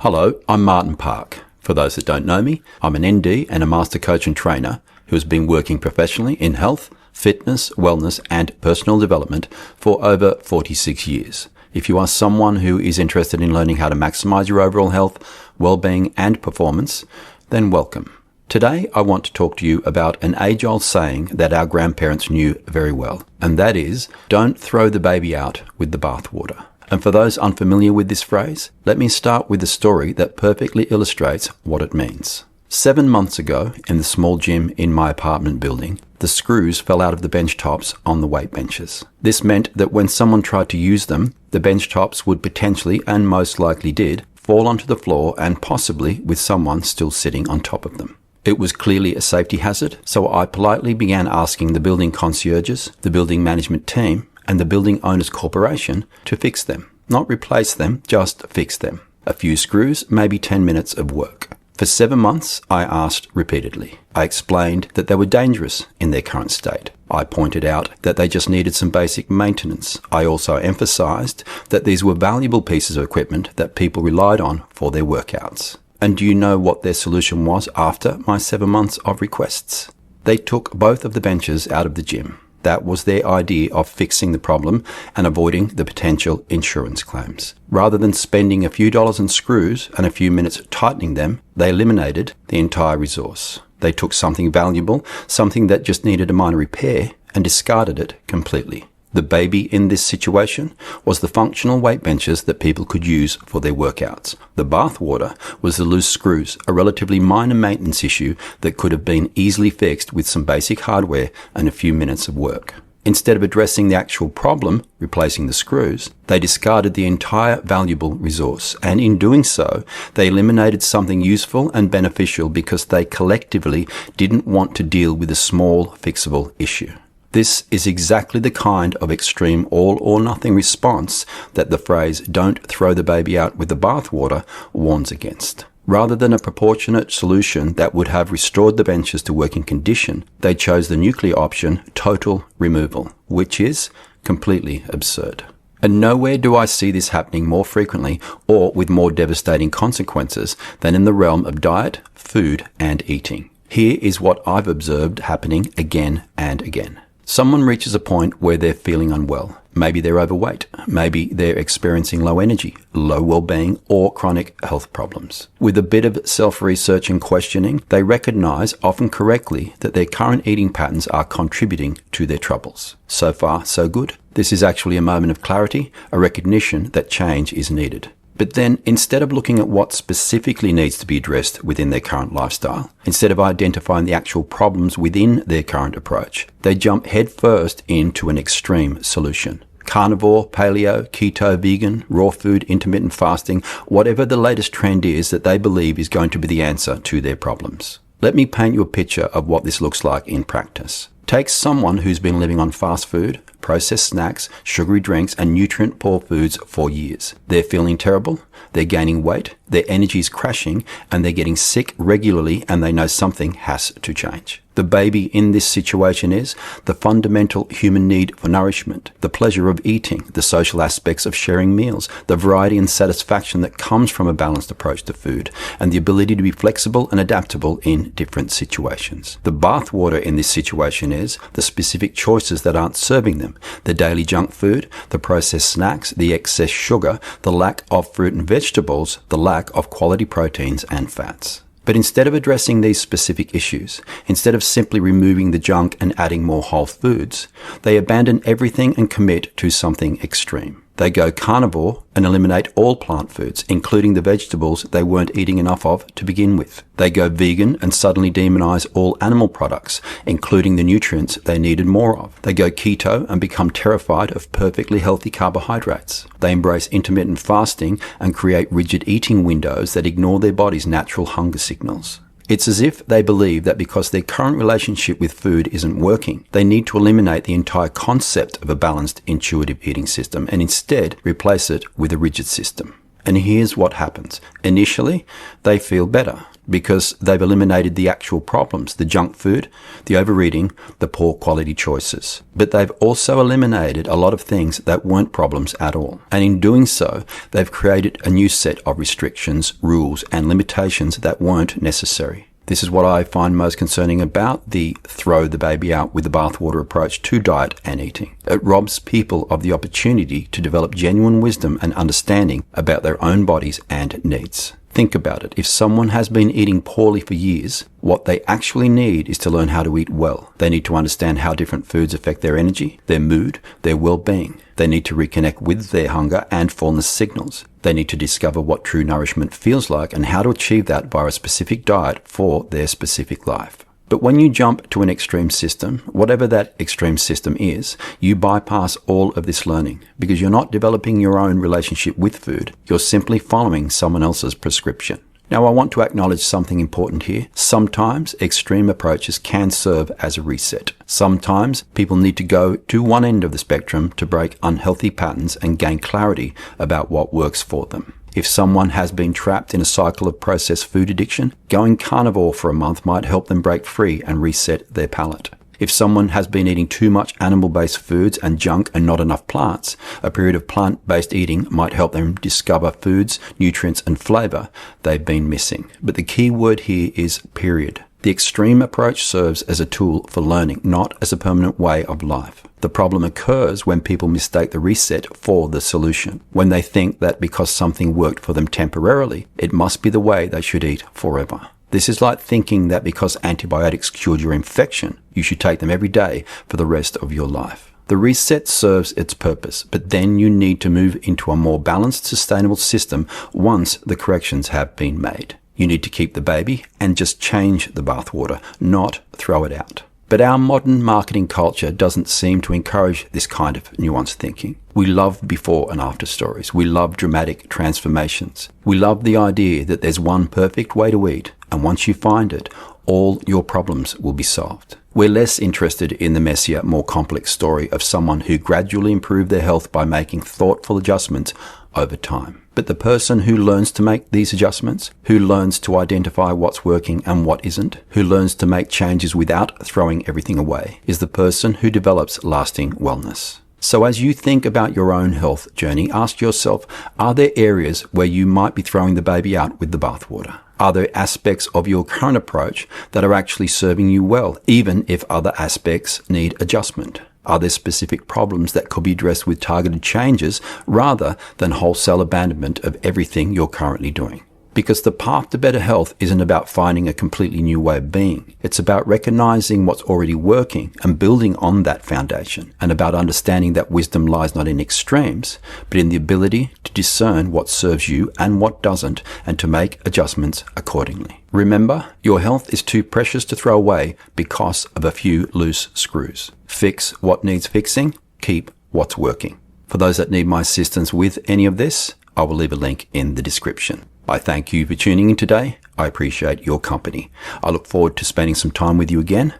Hello, I'm Martin Park. For those that don't know me, I'm an ND and a master coach and trainer who has been working professionally in health, fitness, wellness and personal development for over 46 years. If you are someone who is interested in learning how to maximize your overall health, well-being and performance, then welcome. Today, I want to talk to you about an age-old saying that our grandparents knew very well, and that is, don't throw the baby out with the bathwater. And for those unfamiliar with this phrase, let me start with a story that perfectly illustrates what it means. 7 months ago, in the small gym in my apartment building, the screws fell out of the bench tops on the weight benches. This meant that when someone tried to use them, the bench tops would potentially, and most likely did, fall onto the floor and possibly with someone still sitting on top of them. It was clearly a safety hazard, so I politely began asking the building concierges, the building management team, and the building owners corporation to fix them. Not replace them, just fix them. A few screws, maybe 10 minutes of work. For 7 months, I asked repeatedly. I explained that they were dangerous in their current state. I pointed out that they just needed some basic maintenance. I also emphasized that these were valuable pieces of equipment that people relied on for their workouts. And do you know what their solution was after my 7 months of requests? They took both of the benches out of the gym. That was their idea of fixing the problem and avoiding the potential insurance claims. Rather than spending a few dollars on screws and a few minutes tightening them, they eliminated the entire resource. They took something valuable, something that just needed a minor repair, and discarded it completely. The baby in this situation was the functional weight benches that people could use for their workouts. The bathwater was the loose screws, a relatively minor maintenance issue that could have been easily fixed with some basic hardware and a few minutes of work. Instead of addressing the actual problem, replacing the screws, they discarded the entire valuable resource, and in doing so, they eliminated something useful and beneficial because they collectively didn't want to deal with a small, fixable issue. This is exactly the kind of extreme all-or-nothing response that the phrase "don't throw the baby out with the bathwater" warns against. Rather than a proportionate solution that would have restored the benches to working condition, they chose the nuclear option, total removal, which is completely absurd. And nowhere do I see this happening more frequently or with more devastating consequences than in the realm of diet, food, and eating. Here is what I've observed happening again and again. Someone reaches a point where they're feeling unwell. Maybe they're overweight. Maybe they're experiencing low energy, low well-being, or chronic health problems. With a bit of self-research and questioning, they recognize, often correctly, that their current eating patterns are contributing to their troubles. So far, so good. This is actually a moment of clarity, a recognition that change is needed. But then, instead of looking at what specifically needs to be addressed within their current lifestyle, instead of identifying the actual problems within their current approach, they jump headfirst into an extreme solution. Carnivore, paleo, keto, vegan, raw food, intermittent fasting, whatever the latest trend is that they believe is going to be the answer to their problems. Let me paint you a picture of what this looks like in practice. Take someone who's been living on fast food, processed snacks, sugary drinks, and nutrient-poor foods for years. They're feeling terrible, they're gaining weight, their energy's crashing, and they're getting sick regularly, and they know something has to change. The baby in this situation is the fundamental human need for nourishment, the pleasure of eating, the social aspects of sharing meals, the variety and satisfaction that comes from a balanced approach to food, and the ability to be flexible and adaptable in different situations. The bathwater in this situation is the specific choices that aren't serving them, the daily junk food, the processed snacks, the excess sugar, the lack of fruit and vegetables, the lack of quality proteins and fats. But instead of addressing these specific issues, instead of simply removing the junk and adding more whole foods, they abandon everything and commit to something extreme. They go carnivore and eliminate all plant foods, including the vegetables they weren't eating enough of to begin with. They go vegan and suddenly demonize all animal products, including the nutrients they needed more of. They go keto and become terrified of perfectly healthy carbohydrates. They embrace intermittent fasting and create rigid eating windows that ignore their body's natural hunger signals. It's as if they believe that because their current relationship with food isn't working, they need to eliminate the entire concept of a balanced, intuitive eating system and instead replace it with a rigid system. And here's what happens. Initially, they feel better. because they've eliminated the actual problems, the junk food, the overeating, the poor quality choices. But they've also eliminated a lot of things that weren't problems at all. And in doing so, they've created a new set of restrictions, rules, and limitations that weren't necessary. This is what I find most concerning about the throw the baby out with the bathwater approach to diet and eating. It robs people of the opportunity to develop genuine wisdom and understanding about their own bodies and needs. Think about it. If someone has been eating poorly for years, what they actually need is to learn how to eat well. They need to understand how different foods affect their energy, their mood, their well-being. They need to reconnect with their hunger and fullness signals. They need to discover what true nourishment feels like and how to achieve that via a specific diet for their specific life. But when you jump to an extreme system, whatever that extreme system is, you bypass all of this learning because you're not developing your own relationship with food. You're simply following someone else's prescription. Now, I want to acknowledge something important here. Sometimes extreme approaches can serve as a reset. Sometimes people need to go to one end of the spectrum to break unhealthy patterns and gain clarity about what works for them. If someone has been trapped in a cycle of processed food addiction, going carnivore for a month might help them break free and reset their palate. If someone has been eating too much animal-based foods and junk and not enough plants, a period of plant-based eating might help them discover foods, nutrients, and flavor they've been missing. But the key word here is period. The extreme approach serves as a tool for learning, not as a permanent way of life. The problem occurs when people mistake the reset for the solution, when they think that because something worked for them temporarily, it must be the way they should eat forever. This is like thinking that because antibiotics cured your infection, you should take them every day for the rest of your life. The reset serves its purpose, but then you need to move into a more balanced, sustainable system once the corrections have been made. You need to keep the baby and just change the bathwater, not throw it out. But our modern marketing culture doesn't seem to encourage this kind of nuanced thinking. We love before and after stories. We love dramatic transformations. We love the idea that there's one perfect way to eat, and once you find it, all your problems will be solved. We're less interested in the messier, more complex story of someone who gradually improved their health by making thoughtful adjustments over time. But the person who learns to make these adjustments, who learns to identify what's working and what isn't, who learns to make changes without throwing everything away, is the person who develops lasting wellness. So as you think about your own health journey, ask yourself, are there areas where you might be throwing the baby out with the bathwater? Are there aspects of your current approach that are actually serving you well, even if other aspects need adjustment? Are there specific problems that could be addressed with targeted changes rather than wholesale abandonment of everything you're currently doing? Because the path to better health isn't about finding a completely new way of being. It's about recognizing what's already working and building on that foundation, and about understanding that wisdom lies not in extremes, but in the ability to discern what serves you and what doesn't, and to make adjustments accordingly. Remember, your health is too precious to throw away because of a few loose screws. Fix what needs fixing, keep what's working. For those that need my assistance with any of this, I will leave a link in the description. I thank you for tuning in today. I appreciate your company. I look forward to spending some time with you again.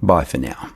Bye for now.